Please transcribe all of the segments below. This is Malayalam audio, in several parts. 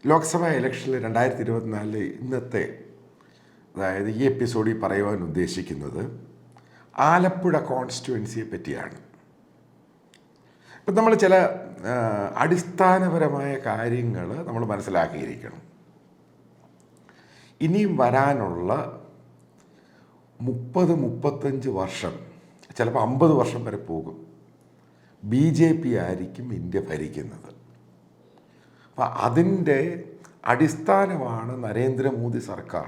ലോക്സഭാ ഇലക്ഷനിൽ 2024 ഇന്നത്തെ അതായത് ഈ എപ്പിസോഡിൽ പറയുവാൻ ഉദ്ദേശിക്കുന്നത് ആലപ്പുഴ കോൺസ്റ്റിറ്റ്യുവൻസിയെ പറ്റിയാണ്. ഇപ്പം നമ്മൾ ചില അടിസ്ഥാനപരമായ കാര്യങ്ങൾ നമ്മൾ മനസ്സിലാക്കിയിരിക്കണം. ഇനിയും വരാനുള്ള 30-35 വർഷം, ചിലപ്പോൾ 50 വർഷം വരെ പോകും, BJP ആയിരിക്കും ഇന്ത്യ ഭരിക്കുന്നത്. അപ്പം അതിൻ്റെ അടിസ്ഥാനമാണ് നരേന്ദ്രമോദി സർക്കാർ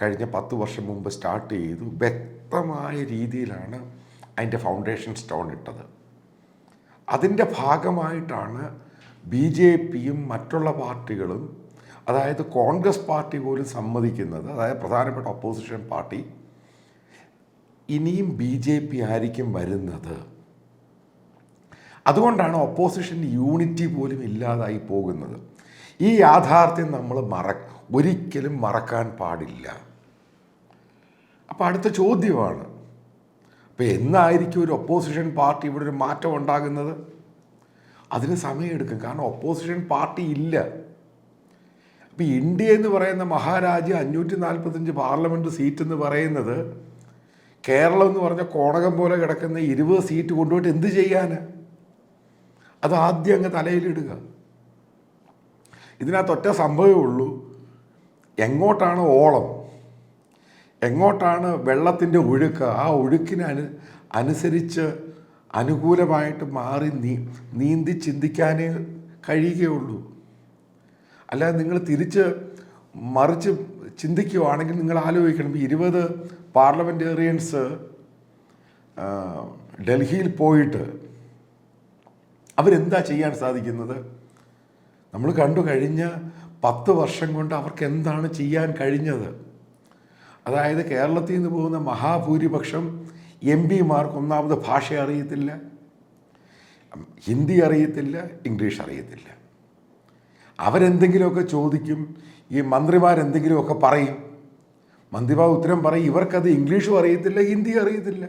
കഴിഞ്ഞ 10 വർഷം മുമ്പ് സ്റ്റാർട്ട് ചെയ്തു. വ്യക്തമായ രീതിയിലാണ് അതിൻ്റെ ഫൗണ്ടേഷൻ സ്റ്റോൺ ഇട്ടത്. അതിൻ്റെ ഭാഗമായിട്ടാണ് BJPയും മറ്റുള്ള പാർട്ടികളും, അതായത് കോൺഗ്രസ് പാർട്ടി പോലും സമ്മതിക്കുന്നത്, അതായത് പ്രധാനപ്പെട്ട ഒപ്പോസിഷൻ പാർട്ടി, ഇനിയും BJP ആയിരിക്കും വരുന്നത്. അതുകൊണ്ടാണ് ഒപ്പോസിഷൻ യൂണിറ്റി പോലും ഇല്ലാതായി പോകുന്നത്. ഈ യാഥാർത്ഥ്യം നമ്മൾ ഒരിക്കലും മറക്കാൻ പാടില്ല. അപ്പോൾ അടുത്ത ചോദ്യമാണ്, അപ്പോൾ എന്നായിരിക്കും ഒരു ഒപ്പോസിഷൻ പാർട്ടി ഇവിടെ ഒരു മാറ്റം ഉണ്ടാകുന്നത്? അതിന് സമയമെടുക്കും, കാരണം ഒപ്പോസിഷൻ പാർട്ടി ഇല്ല. അപ്പോൾ ഇന്ത്യ എന്ന് പറയുന്ന മഹാരാജ്യം 545 പാർലമെൻറ്റ് സീറ്റ് എന്ന് പറയുന്നത് കേരളം എന്ന് പറഞ്ഞ കോണകം പോലെ കിടക്കുന്ന 20 സീറ്റ് കൊണ്ടുപോയിട്ട് എന്ത് ചെയ്യാൻ? അത് ആദ്യം അങ്ങ് തലയിലിടുക. ഇതിനകത്ത് ഒറ്റ സംഭവമേ ഉള്ളൂ, എങ്ങോട്ടാണ് ഓളം, എങ്ങോട്ടാണ് വെള്ളത്തിൻ്റെ ഒഴുക്ക്, ആ ഒഴുക്കിന് അനുസരിച്ച് അനുകൂലമായിട്ട് മാറി നീന്തി ചിന്തിക്കാനേ കഴിയുകയുള്ളൂ. അല്ലാതെ നിങ്ങൾ മറിച്ച് ചിന്തിക്കുകയാണെങ്കിൽ നിങ്ങൾ ആലോചിക്കണം, 20 പാർലമെൻറ്റേറിയൻസ് ഡൽഹിയിൽ പോയിട്ട് അവരെന്താ ചെയ്യാൻ സാധിക്കുന്നത്? നമ്മൾ കണ്ടു കഴിഞ്ഞ 10 വർഷം കൊണ്ട് അവർക്ക് എന്താണ് ചെയ്യാൻ കഴിഞ്ഞത്. അതായത് കേരളത്തിൽ നിന്ന് പോകുന്ന മഹാഭൂരിപക്ഷം MP-മാർക്ക് ഒന്നാമത് ഭാഷ അറിയത്തില്ല, ഹിന്ദി അറിയത്തില്ല, ഇംഗ്ലീഷ് അറിയത്തില്ല. അവരെന്തെങ്കിലുമൊക്കെ ചോദിക്കും, ഈ മന്ത്രിമാരെന്തെങ്കിലുമൊക്കെ പറയും, മന്ത്രിമാർ ഉത്തരം പറയും, ഇവർക്കത് ഇംഗ്ലീഷും അറിയത്തില്ല, ഹിന്ദി അറിയത്തില്ല.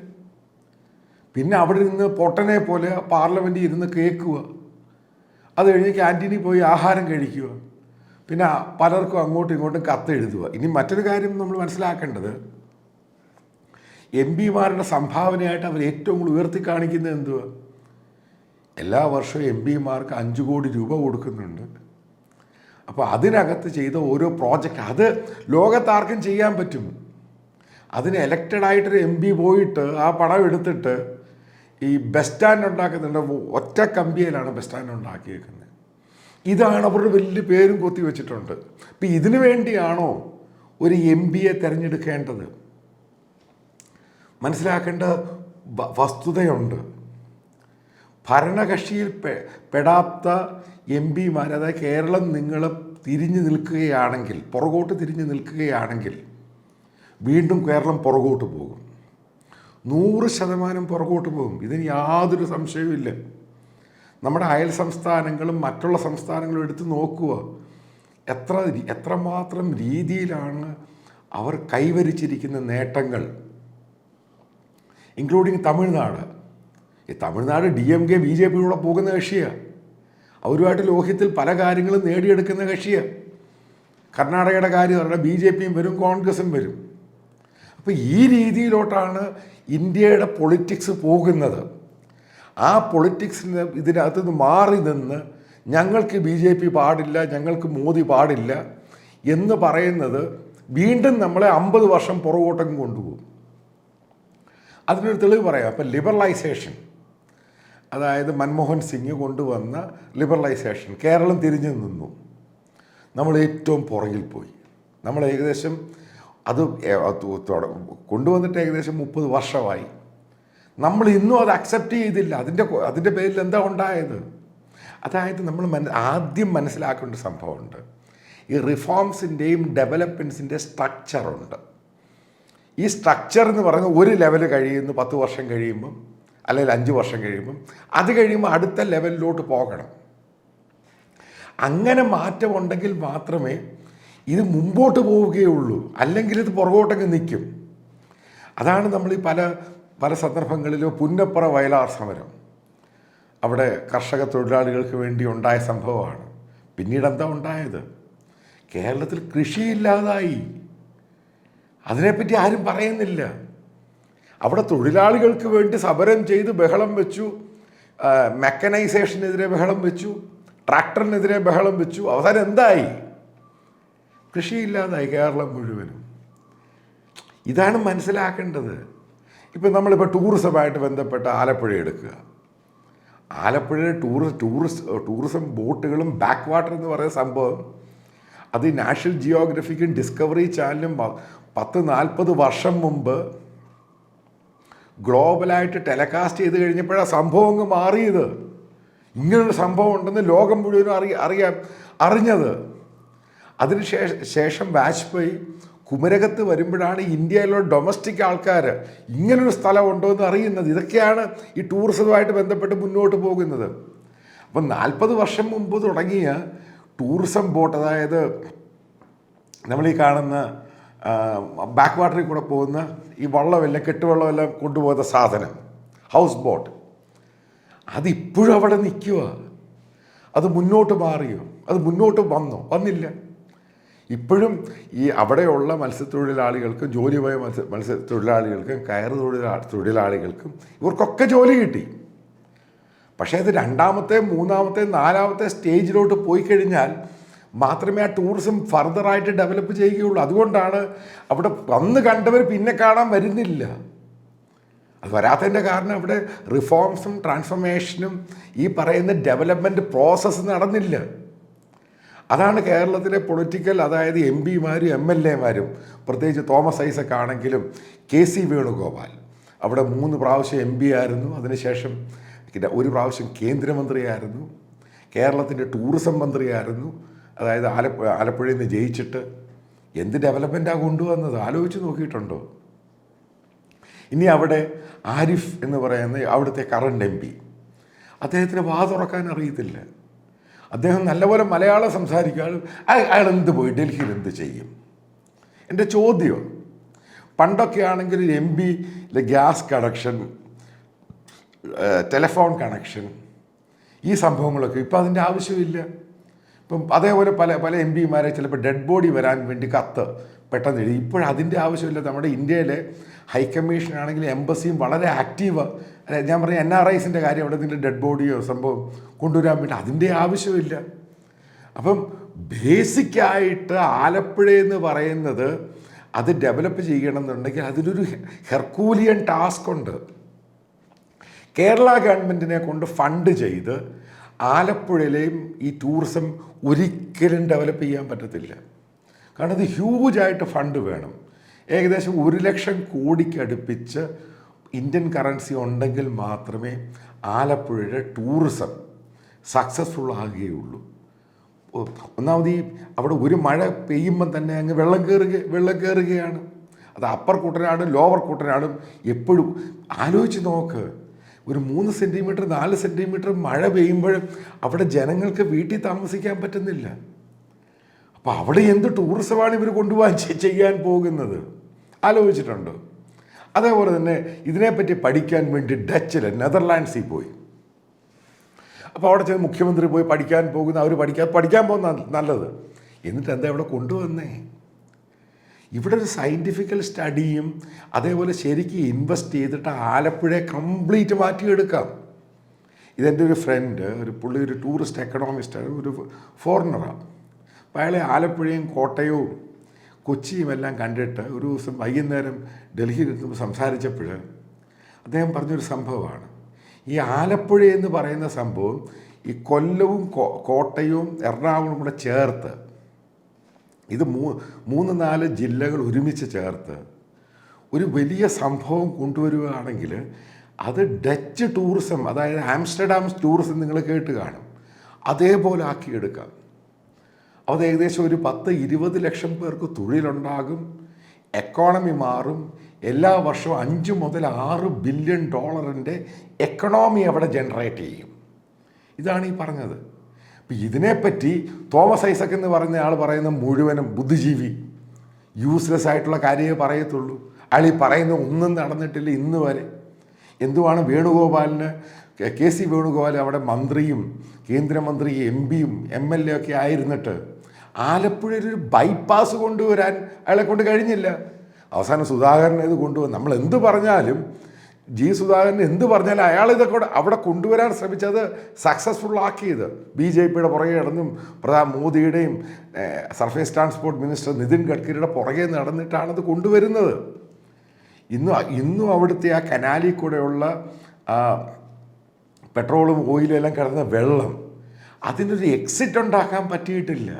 പിന്നെ അവിടെ നിന്ന് പൊട്ടനെ പോലെ പാർലമെൻറ്റിൽ ഇരുന്ന് കേൾക്കുക, അത് കഴിഞ്ഞ് ക്യാൻറ്റീനിൽ പോയി ആഹാരം കഴിക്കുക, പിന്നെ പലർക്കും അങ്ങോട്ടും ഇങ്ങോട്ടും കത്തെഴുതുക. ഇനി മറ്റൊരു കാര്യം നമ്മൾ മനസ്സിലാക്കേണ്ടത്, MP-മാരുടെ സംഭാവനയായിട്ട് അവർ ഏറ്റവും കൂടുതൽ ഉയർത്തി കാണിക്കുന്നത് എന്തുവാ? എല്ലാ വർഷവും MP-മാർക്ക് 5 കോടി രൂപ കൊടുക്കുന്നുണ്ട്. അപ്പോൾ അതിനകത്ത് ചെയ്ത ഓരോ പ്രോജക്റ്റ് അത് ലോകത്താർക്കും ചെയ്യാൻ പറ്റും. അതിന് എലക്റ്റഡായിട്ടൊരു MP പോയിട്ട് ആ പണം എടുത്തിട്ട് ഈ ബസ് സ്റ്റാൻഡ് ഉണ്ടാക്കുന്നുണ്ട്. ഒറ്റ കമ്പിയിലാണ് ബസ് സ്റ്റാൻഡ് ഉണ്ടാക്കിയേക്കുന്നത്. ഇതാണ് അവരുടെ വലിയ പേരും കൊത്തി വെച്ചിട്ടുണ്ട്. ഇപ്പം ഇതിനു വേണ്ടിയാണോ ഒരു MP-യെ തിരഞ്ഞെടുക്കേണ്ടത്? മനസ്സിലാക്കേണ്ട വസ്തുതയുണ്ട്. ഭരണകക്ഷിയിൽ പെടാത്ത MP-മാർ, അതായത് കേരളം നിങ്ങൾ തിരിഞ്ഞു നിൽക്കുകയാണെങ്കിൽ, പുറകോട്ട് തിരിഞ്ഞു നിൽക്കുകയാണെങ്കിൽ വീണ്ടും കേരളം പുറകോട്ട് പോകും. 100% പുറകോട്ട് പോകും. ഇതിന് യാതൊരു സംശയവുമില്ല. നമ്മുടെ അയൽ സംസ്ഥാനങ്ങളും മറ്റുള്ള സംസ്ഥാനങ്ങളും എടുത്ത് നോക്കുക, എത്രമാത്രം രീതിയിലാണ് അവർ കൈവരിച്ചിരിക്കുന്ന നേട്ടങ്ങൾ, ഇൻക്ലൂഡിങ് തമിഴ്നാട്. ഈ തമിഴ്നാട് DMK BJP-യുടെ പോകുന്ന കക്ഷിയാണ്. അവരുമായിട്ട് ലോഹ്യത്തിൽ പല കാര്യങ്ങളും നേടിയെടുക്കുന്ന കക്ഷിയാണ്. കർണാടകയുടെ കാര്യം പറഞ്ഞാൽ BJP-യും വരും, കോൺഗ്രസും വരും. അപ്പോൾ ഈ രീതിയിലോട്ടാണ് ഇന്ത്യയുടെ പൊളിറ്റിക്സ് പോകുന്നത്. ആ പൊളിറ്റിക്സിന് ഇതിനകത്ത് നിന്ന് മാറി നിന്ന് ഞങ്ങൾക്ക് BJP പാടില്ല, ഞങ്ങൾക്ക് മോദി പാടില്ല എന്ന് പറയുന്നത് വീണ്ടും നമ്മളെ 50 വർഷം പുറകോട്ടേക്ക് കൊണ്ടുപോകും. അതിനൊരു തെളിവ് പറയാം. അപ്പം ലിബറലൈസേഷൻ, അതായത് മൻമോഹൻ സിംഗ് കൊണ്ടുവന്ന ലിബറലൈസേഷൻ, കേരളം തിരിഞ്ഞു നിന്നു. നമ്മൾ ഏറ്റവും പുറകിൽ പോയി. നമ്മൾ ഏകദേശം അത് കൊണ്ടുവന്നിട്ട് ഏകദേശം 30 വർഷമായി. നമ്മൾ ഇന്നും അത് അക്സെപ്റ്റ് ചെയ്തില്ല. അതിൻ്റെ പേരിൽ എന്താ ഉണ്ടായത്? അതായത് നമ്മൾ ആദ്യം മനസ്സിലാക്കേണ്ട സംഭവമുണ്ട്. ഈ റിഫോംസിൻ്റെയും ഡെവലപ്മെൻറ്റ്സിൻ്റെ സ്ട്രക്ചറുണ്ട്. ഈ സ്ട്രക്ചർ എന്ന് പറയുന്നത് ഒരു ലെവൽ കഴിയുന്നു, 10 വർഷം കഴിയുമ്പം, അല്ലെങ്കിൽ 5 വർഷം കഴിയുമ്പം, അത് കഴിയുമ്പോൾ അടുത്ത ലെവലിലോട്ട് പോകണം. അങ്ങനെ മാറ്റമുണ്ടെങ്കിൽ മാത്രമേ ഇത് മുമ്പോട്ട് പോവുകയുള്ളൂ, അല്ലെങ്കിൽ ഇത് പുറകോട്ടൊക്കെ നിൽക്കും. അതാണ് നമ്മൾ ഈ പല സന്ദർഭങ്ങളിലും പുന്നപ്പുറ വയലാർ സമരം, അവിടെ കർഷക തൊഴിലാളികൾക്ക് വേണ്ടി ഉണ്ടായ സംഭവമാണ്. പിന്നീട് എന്താ ഉണ്ടായത്? കേരളത്തിൽ കൃഷിയില്ലാതായി. അതിനെപ്പറ്റി ആരും പറയുന്നില്ല. അവിടെ തൊഴിലാളികൾക്ക് വേണ്ടി സമരം ചെയ്ത് ബഹളം വെച്ചു, മെക്കനൈസേഷനെതിരെ ബഹളം വെച്ചു, ട്രാക്ടറിനെതിരെ ബഹളം വെച്ചു. അവസാനം എന്തായി? കൃഷിയില്ലാതായി കേരളം മുഴുവനും. ഇതാണ് മനസ്സിലാക്കേണ്ടത്. ഇപ്പം നമ്മളിപ്പോൾ ടൂറിസമായിട്ട് ബന്ധപ്പെട്ട ആലപ്പുഴ എടുക്കുക. ആലപ്പുഴയിലെ ടൂറിസം ബോട്ടുകളും ബാക്ക് വാട്ടർ എന്ന് പറയുന്ന സംഭവം അത് നാഷണൽ ജിയോഗ്രഫിക്കും ഡിസ്കവറി ചാനലും 40 വർഷം മുമ്പ് ഗ്ലോബലായിട്ട് ടെലികാസ്റ്റ് ചെയ്ത് കഴിഞ്ഞപ്പോഴാണ് സംഭവം അങ്ങ് മാറിയത്. ഇങ്ങനൊരു സംഭവം ഉണ്ടെന്ന് ലോകം മുഴുവനും അറിഞ്ഞത്. ശേഷം വാജ്പേയി കുമരകത്ത് വരുമ്പോഴാണ് ഇന്ത്യയിലുള്ള ഡൊമസ്റ്റിക് ആൾക്കാർ ഇങ്ങനൊരു സ്ഥലമുണ്ടോ എന്ന് അറിയുന്നത്. ഇതൊക്കെയാണ് ഈ ടൂറിസവുമായിട്ട് ബന്ധപ്പെട്ട് മുന്നോട്ട് പോകുന്നത്. അപ്പം 40 വർഷം മുമ്പ് തുടങ്ങിയ ടൂറിസം ബോട്ട്, അതായത് നമ്മളീ കാണുന്ന ബാക്ക് വാട്ടറിൽ കൂടെ പോകുന്ന ഈ വള്ളമെല്ലാം കെട്ടുവള്ളമെല്ലാം കൊണ്ടുപോകുന്ന സാധനം, ഹൗസ് ബോട്ട്, അതിപ്പോഴും അവിടെ നിൽക്കുക. അത് മുന്നോട്ട് മാറിയോ? അത് മുന്നോട്ട് വന്നില്ല. ഇപ്പോഴും ഈ അവിടെയുള്ള മത്സ്യത്തൊഴിലാളികൾക്കും ജോലിപോയ മത്സ്യത്തൊഴിലാളികൾക്കും കയറ് തൊഴിലാളികൾക്കും ഇവർക്കൊക്കെ ജോലി കിട്ടി. പക്ഷേ അത് 2ാമത്തെ 3ാമത്തെ 4ാമത്തെ സ്റ്റേജിലോട്ട് പോയി കഴിഞ്ഞാൽ മാത്രമേ ആ ടൂറിസം ഫർദറായിട്ട് ഡെവലപ്പ് ചെയ്യുകയുള്ളൂ. അതുകൊണ്ടാണ് അവിടെ വന്ന് കണ്ടവർ പിന്നെ കാണാൻ വരുന്നില്ല. അത് വരാത്തതിൻ്റെ കാരണം അവിടെ റിഫോംസും ട്രാൻസ്ഫോർമേഷനും ഈ പറയുന്ന ഡെവലപ്മെൻറ്റ് പ്രോസസ്സ് നടന്നില്ല. അതാണ് കേരളത്തിലെ പൊളിറ്റിക്കൽ, അതായത് എം പിമാരും എം എൽ എമാരും, പ്രത്യേകിച്ച് തോമസ് ഐസക് ആണെങ്കിലും KC വേണുഗോപാൽ അവിടെ 3 പ്രാവശ്യം MP ആയിരുന്നു, അതിനുശേഷം 1 പ്രാവശ്യം കേന്ദ്രമന്ത്രിയായിരുന്നു, കേരളത്തിൻ്റെ ടൂറിസം മന്ത്രിയായിരുന്നു. അതായത് ആലപ്പുഴയിൽ നിന്ന് ജയിച്ചിട്ട് എന്ത് ഡെവലപ്മെൻറ്റാണ് കൊണ്ടുവന്നത് ആലോചിച്ച് നോക്കിയിട്ടുണ്ടോ? ഇനി അവിടെ ആരിഫ് എന്ന് പറയുന്ന അവിടുത്തെ കറണ്ട് MP, അദ്ദേഹത്തിന് വാ തുറക്കാൻ അറിയത്തില്ല. അദ്ദേഹം നല്ലപോലെ മലയാളം സംസാരിക്കാനും അയാൾ എന്ത് പോയി ഡൽഹിയിൽ എന്ത് ചെയ്യും? എൻ്റെ ചോദ്യം, പണ്ടൊക്കെ ആണെങ്കിൽ MP gas connection, telephone connection, ഈ സംഭവങ്ങളൊക്കെ ഇപ്പം അതിൻ്റെ ആവശ്യമില്ല. ഇപ്പം അതേപോലെ പല MP മാരെ ചിലപ്പോൾ ഡെഡ് ബോഡി വരാൻ വേണ്ടി കത്ത് പെട്ടെന്ന് എഴുതി. ഇപ്പോഴതിൻ്റെ ആവശ്യമില്ല. നമ്മുടെ ഇന്ത്യയിലെ ഹൈക്കമ്മീഷൻ ആണെങ്കിലും എംബസിയും വളരെ ആക്റ്റീവ്. ഞാൻ പറഞ്ഞ NRIസിൻ്റെ കാര്യം, അവിടെ നിൻ്റെ ഡെഡ് ബോഡിയോ സംഭവം കൊണ്ടുവരാൻ വേണ്ടി അതിൻ്റെ ആവശ്യമില്ല. അപ്പം ബേസിക്കായിട്ട് ആലപ്പുഴ എന്ന് പറയുന്നത് അത് ഡെവലപ്പ് ചെയ്യണമെന്നുണ്ടെങ്കിൽ അതിലൊരു ഹെർക്കൂലിയൻ ടാസ്ക് ഉണ്ട്. കേരള ഗവൺമെൻറ്റിനെ കൊണ്ട് ഫണ്ട് ചെയ്ത് ആലപ്പുഴയിലെയും ഈ ടൂറിസം ഒരിക്കലും ഡെവലപ്പ് ചെയ്യാൻ പറ്റത്തില്ല. കാരണം അത് ഹ്യൂജായിട്ട് ഫണ്ട് വേണം. ഏകദേശം 1 ലക്ഷം കോടിക്കടുപ്പിച്ച് ഇന്ത്യൻ കറൻസി ഉണ്ടെങ്കിൽ മാത്രമേ ആലപ്പുഴയുടെ ടൂറിസം സക്സസ്ഫുൾ ആകുകയുള്ളൂ. ഒന്നാമത് ഈ അവിടെ ഒരു മഴ പെയ്യുമ്പം തന്നെ അങ്ങ് വെള്ളം കയറുകയാണ്. അത് അപ്പർ കുട്ടനാടും ലോവർ കുട്ടനാടും എപ്പോഴും ആലോചിച്ച് നോക്ക്. ഒരു 3 സെൻറ്റിമീറ്റർ 4 സെൻറ്റിമീറ്റർ മഴ പെയ്യുമ്പോഴും അവിടെ ജനങ്ങൾക്ക് വീട്ടിൽ താമസിക്കാൻ പറ്റുന്നില്ല. അപ്പോൾ അവിടെ എന്ത് ടൂറിസമാണ് ഇവർ കൊണ്ടുപോകാൻ ചെയ്യാൻ പോകുന്നത് ആലോചിച്ചിട്ടുണ്ടോ? അതേപോലെ തന്നെ ഇതിനെപ്പറ്റി പഠിക്കാൻ വേണ്ടി നെതർലാൻഡ്സിൽ പോയി. അപ്പോൾ അവിടെ ചെന്ന് മുഖ്യമന്ത്രി പോയി പഠിക്കാൻ പോകുന്ന അവർ പഠിക്കാൻ പോകുന്ന നല്ലത്. എന്നിട്ട് എന്താ ഇവിടെ കൊണ്ടുവന്നേ? ഇവിടെ ഒരു സയൻറ്റിഫിക്കൽ സ്റ്റഡിയും അതേപോലെ ശരിക്കും ഇൻവെസ്റ്റ് ചെയ്തിട്ട് ആലപ്പുഴയെ കംപ്ലീറ്റ് മാറ്റിയെടുക്കാം. ഇതെൻ്റെ ഒരു ഫ്രണ്ട്, പുള്ളി ഒരു ടൂറിസ്റ്റ് എക്കണോമിസ്റ്റാണ്, ഒരു ഫോറിനറാണ്. അപ്പോൾ അയാളെ ആലപ്പുഴയും കോട്ടയവും കൊച്ചിയും എല്ലാം കണ്ടിട്ട് ഒരു ദിവസം വൈകുന്നേരം ഡൽഹിയിൽ എത്തുമ്പോൾ സംസാരിച്ചപ്പോൾ അദ്ദേഹം പറഞ്ഞൊരു സംഭവമാണ്. ഈ ആലപ്പുഴ എന്ന് പറയുന്ന സംഭവം ഈ കൊല്ലവും കോട്ടയവും എറണാകുളവും കൂടെ ചേർത്ത്, ഇത് 3-4 ജില്ലകൾ ഒരുമിച്ച് ചേർത്ത് ഒരു വലിയ സംഭവം കൊണ്ടുവരികയാണെങ്കിൽ അത് ഡച്ച് ടൂറിസം, അതായത് ആംസ്റ്റർഡാം ടൂറിസം നിങ്ങൾ കേട്ട് കാണും, അതേപോലെ ആക്കിയെടുക്കാം. അത് ഏകദേശം ഒരു 10-20 ലക്ഷം പേർക്ക് തൊഴിലുണ്ടാകും, എക്കോണമി മാറും. എല്ലാ വർഷവും 5 മുതൽ 6 ബില്യൺ ഡോളറിൻ്റെ എക്കണോമി അവിടെ ജനറേറ്റ് ചെയ്യും. ഇതാണ് ഈ പറഞ്ഞത്. അപ്പം ഇതിനെപ്പറ്റി തോമസ് ഐസക് എന്ന് പറയുന്ന ആൾ പറയുന്ന മുഴുവനും ബുദ്ധിജീവി, യൂസ്ലെസ് ആയിട്ടുള്ള കാര്യമേ പറയത്തുള്ളൂ. അയാൾ ഈ പറയുന്ന ഒന്നും നടന്നിട്ടില്ല ഇന്ന് വരെ. എന്തുവാണ് വേണുഗോപാലിന് കെ സി വേണുഗോപാൽ അവിടെ മന്ത്രിയും കേന്ദ്രമന്ത്രി എം പിയും എം എൽ എ ഒക്കെ ആയിരുന്നിട്ട് ആലപ്പുഴയിൽ ഒരു ബൈപ്പാസ് കൊണ്ടുവരാൻ അയാളെ കൊണ്ട് കഴിഞ്ഞില്ല. അവസാനം സുധാകരൻ ഇത് കൊണ്ടുവന്നു. നമ്മൾ എന്ത് പറഞ്ഞാലും സുധാകരൻ എന്ത് പറഞ്ഞാലും അയാൾ ഇതൊക്കെ അവിടെ കൊണ്ടുവരാൻ ശ്രമിച്ചത് സക്സസ്ഫുൾ ആക്കിയത് BJPയുടെ പുറകെ നടന്നും മോദിയുടെയും സർഫേസ് ട്രാൻസ്പോർട്ട് മിനിസ്റ്റർ നിതിൻ ഗഡ്കരിയുടെ പുറകെ നടന്നിട്ടാണത് കൊണ്ടുവരുന്നത്. ഇന്നും അവിടുത്തെ ആ കനാലിൽ കൂടെയുള്ള പെട്രോളും ഓയിലും എല്ലാം കിടന്ന വെള്ളം അതിനൊരു എക്സിറ്റ് ഉണ്ടാക്കാൻ പറ്റിയിട്ടില്ല.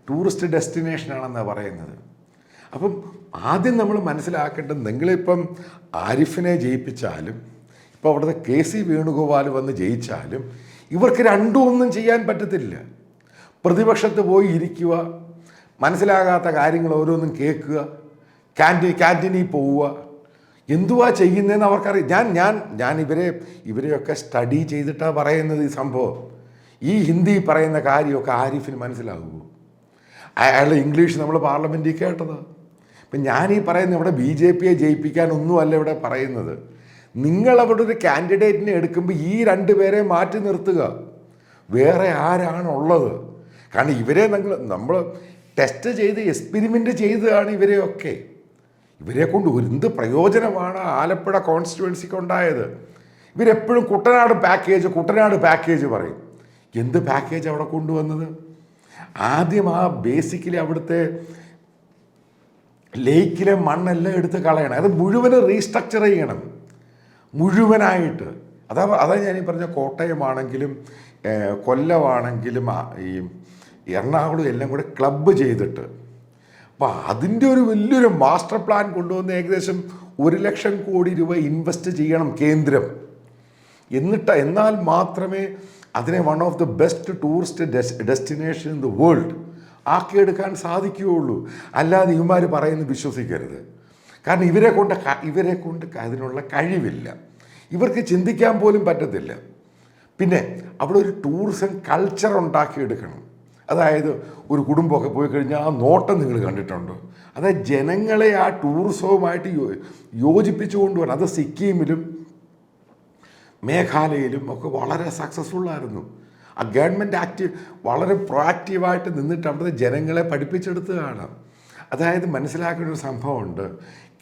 ടൂറിസ്റ്റ് ഡെസ്റ്റിനേഷനാണെന്നാണ് പറയുന്നത്. അപ്പം ആദ്യം നമ്മൾ മനസ്സിലാക്കേണ്ടത്, നിങ്ങളിപ്പം ആരിഫിനെ ജയിപ്പിച്ചാലും ഇപ്പോൾ അവിടുത്തെ കെ സി വേണുഗോപാൽ വന്ന് ജയിച്ചാലും ഇവർക്ക് രണ്ടും ഒന്നും ചെയ്യാൻ പറ്റത്തില്ല. പ്രതിപക്ഷത്ത് പോയി ഇരിക്കുക, മനസ്സിലാകാത്ത കാര്യങ്ങൾ ഓരോന്നും കേൾക്കുക, ക്യാൻറ്റീനിൽ പോവുക, എന്തുവാ ചെയ്യുന്നതെന്ന് അവർക്കറിയാം. ഞാൻ ഇവരെയൊക്കെ സ്റ്റഡി ചെയ്തിട്ടാണ് പറയുന്നത്. ഈ സംഭവം ഈ ഹിന്ദി പറയുന്ന കാര്യമൊക്കെ ആരിഫിന് മനസ്സിലാകുമോ? അയാൾ ഇംഗ്ലീഷ് നമ്മൾ പാർലമെൻറ്റിൽ കേട്ടത്. ഇപ്പം ഞാനീ പറയുന്നത് ഇവിടെ BJPയെ ജയിപ്പിക്കാനൊന്നുമല്ല ഇവിടെ പറയുന്നത്. നിങ്ങളവിടെ ഒരു കാൻഡിഡേറ്റിനെ എടുക്കുമ്പോൾ ഈ രണ്ടുപേരെ മാറ്റി നിർത്തുക. വേറെ ആരാണുള്ളത്? കാരണം ഇവരെ നമ്മൾ ടെസ്റ്റ് ചെയ്ത് എക്സ്പെരിമെൻ്റ് ചെയ്തതാണ് ഇവരെയൊക്കെ. ഇവരെ കൊണ്ട് എന്ത് പ്രയോജനമാണ് ആലപ്പുഴ കോൺസ്റ്റിറ്റ്യുവൻസിക്ക് ഉണ്ടായത്? ഇവരെപ്പോഴും കുട്ടനാട് പാക്കേജ് പറയും. എന്ത് പാക്കേജ് അവിടെ കൊണ്ടുവന്നത്? ആദ്യം ബേസിക്കലി അവിടുത്തെ ലേക്കിലെ മണ്ണെല്ലാം എടുത്ത് കളയണം. അത് മുഴുവനും റീസ്ട്രക്ചർ ചെയ്യണം മുഴുവനായിട്ട്. അതാ ഞാനീ പറഞ്ഞ കോട്ടയമാണെങ്കിലും കൊല്ലമാണെങ്കിലും ഈ എറണാകുളം എല്ലാം കൂടെ ക്ലബ്ബ് ചെയ്തിട്ട് അപ്പോൾ അതിൻ്റെ ഒരു വലിയൊരു മാസ്റ്റർ പ്ലാൻ കൊണ്ടുവന്ന് ഏകദേശം 1,00,000 കോടി രൂപ ഇൻവെസ്റ്റ് ചെയ്യണം കേന്ദ്രം. എന്നാൽ മാത്രമേ അതിനെ one of the best tourist destination in the world ആക്കിയെടുക്കാൻ സാധിക്കുകയുള്ളൂ. അല്ലാതെ ഇവന്മാർ പറയുന്നത് വിശ്വസിക്കരുത്. കാരണം ഇവരെ കൊണ്ട് അതിനുള്ള കഴിവില്ല. ഇവർക്ക് ചിന്തിക്കാൻ പോലും പറ്റത്തില്ല. പിന്നെ അവിടെ ഒരു ടൂറിസം കൾച്ചർ ഉണ്ടാക്കിയെടുക്കണം. അതായത് ഒരു കുടുംബമൊക്കെ പോയി കഴിഞ്ഞാൽ ആ നോട്ടം നിങ്ങൾ കണ്ടിട്ടുണ്ടോ? അതായത് ജനങ്ങളെ ആ ടൂറിസവുമായിട്ട് യോജിപ്പിച്ചു കൊണ്ടുവരണം. അത് സിക്കിമിലും മേഘാലയയിലും ഒക്കെ വളരെ സക്സസ്ഫുള്ളായിരുന്നു. ആ ഗവൺമെൻറ് വളരെ പ്രൊആക്റ്റീവായിട്ട് നിന്നിട്ട് അവിടുത്തെ ജനങ്ങളെ പഠിപ്പിച്ചെടുത്തതാണ്. അതായത് മനസ്സിലാക്കേണ്ട ഒരു സംഭവമുണ്ട്.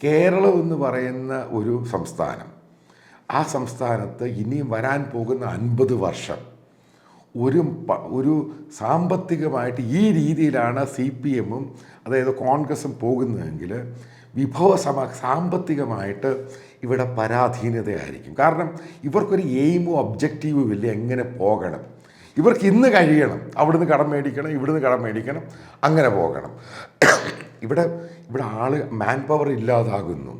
കേരളം എന്ന് പറയുന്ന ഒരു സംസ്ഥാനം, ആ സംസ്ഥാനത്ത് ഇനിയും വരാൻ പോകുന്ന 50 വർഷം ഒരു സാമ്പത്തികമായിട്ട് ഈ രീതിയിലാണ് CPM-ഉം അതായത് കോൺഗ്രസും പോകുന്നതെങ്കിൽ സാമ്പത്തികമായിട്ട് ഇവിടെ പരാധീനതയായിരിക്കും. കാരണം ഇവർക്കൊരു എയിമും ഒബ്ജക്റ്റീവും ഇല്ല എങ്ങനെ പോകണം. ഇവർക്ക് ഇന്ന് കഴിയണം, അവിടുന്ന് കടം മേടിക്കണം, ഇവിടുന്ന് കടം മേടിക്കണം, അങ്ങനെ പോകണം. ഇവിടെ മാൻ പവർ ഇല്ലാതാകുന്നു.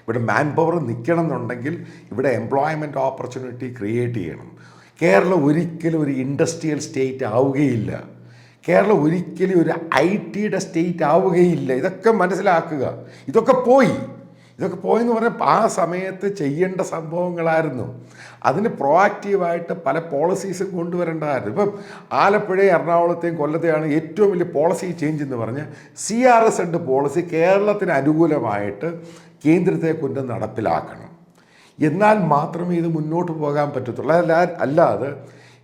ഇവിടെ മാൻ പവർ നിൽക്കണം എന്നുണ്ടെങ്കിൽ ഇവിടെ എംപ്ലോയ്മെൻറ്റ് ഓപ്പർച്യൂണിറ്റി ക്രിയേറ്റ് ചെയ്യണം. കേരളം ഒരിക്കലും ഒരു ഇൻഡസ്ട്രിയൽ സ്റ്റേറ്റ് ആവുകയില്ല. കേരളം ഒരിക്കലും ഒരു IT-യുടെ സ്റ്റേറ്റ് ആവുകയില്ല. ഇതൊക്കെ മനസ്സിലാക്കുക. ഇതൊക്കെ പോയെന്ന് പറഞ്ഞാൽ ആ സമയത്ത് ചെയ്യേണ്ട സംഭവങ്ങളായിരുന്നു. അതിന് പ്രോആക്റ്റീവായിട്ട് പല പോളിസീസും കൊണ്ടുവരേണ്ടതായിരുന്നു. ഇപ്പം ആലപ്പുഴയും എറണാകുളത്തെയും കൊല്ലത്തെയാണ് ഏറ്റവും വലിയ പോളിസി ചേഞ്ച് എന്ന് പറഞ്ഞാൽ CRZ പോളിസി കേരളത്തിന് അനുകൂലമായിട്ട് കേന്ദ്രത്തെ കൊണ്ട് നടപ്പിലാക്കണം. എന്നാൽ മാത്രമേ ഇത് മുന്നോട്ട് പോകാൻ പറ്റത്തുള്ളൂ. അല്ലാതെ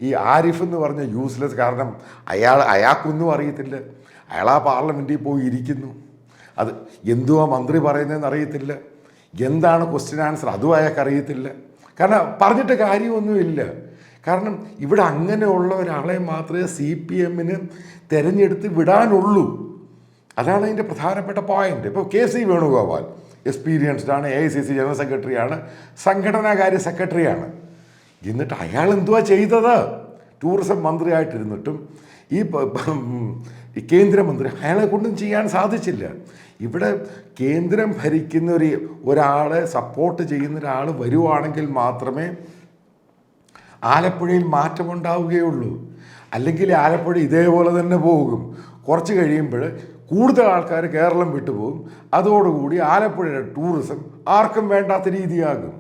ഈ ആരിഫ് എന്ന് പറഞ്ഞ യൂസ്ലെസ്, കാരണം അയാൾക്കൊന്നും അറിയത്തില്ല. അയാൾ ആ പാർലമെൻറ്റിൽ പോയി ഇരിക്കുന്നു. അത് എന്തുവാ മന്ത്രി പറയുന്നതെന്ന് അറിയത്തില്ല, എന്താണ് ക്വസ്റ്റ്യൻ ആൻസർ അതും അയാൾക്കറിയത്തില്ല. കാരണം പറഞ്ഞിട്ട് കാര്യമൊന്നുമില്ല. കാരണം ഇവിടെ അങ്ങനെയുള്ള ഒരാളെ മാത്രമേ CPM-ന് തിരഞ്ഞെടുത്ത് വിടാനുള്ളൂ. അതാണ് അതിൻ്റെ പ്രധാനപ്പെട്ട പോയിന്റ്. ഇപ്പോൾ കെ സി വേണുഗോപാൽ എക്സ്പീരിയൻസ്ഡ് ആണ്, AICC ജനറൽ സെക്രട്ടറിയാണ്, സംഘടനാകാര്യ സെക്രട്ടറിയാണ്. എന്നിട്ട് അയാൾ എന്തുവാ ചെയ്തത്? ടൂറിസം മന്ത്രിയായിട്ടിരുന്നിട്ടും ഈ കേന്ദ്രമന്ത്രി അയാളെ കൊണ്ടും ചെയ്യാൻ സാധിച്ചില്ല. ഇവിടെ കേന്ദ്രം ഭരിക്കുന്ന ഒരാളെ സപ്പോർട്ട് ചെയ്യുന്ന ഒരാൾ വരുവാണെങ്കിൽ മാത്രമേ ആലപ്പുഴയിൽ മാറ്റമുണ്ടാവുകയുള്ളൂ. അല്ലെങ്കിൽ ആലപ്പുഴ ഇതേപോലെ തന്നെ പോകും. കുറച്ച് കഴിയുമ്പോൾ കൂടുതൽ ആൾക്കാർ കേരളം വിട്ടുപോകും. അതോടുകൂടി ആലപ്പുഴയുടെ ടൂറിസം ആർക്കും വേണ്ടാത്ത രീതിയാകും.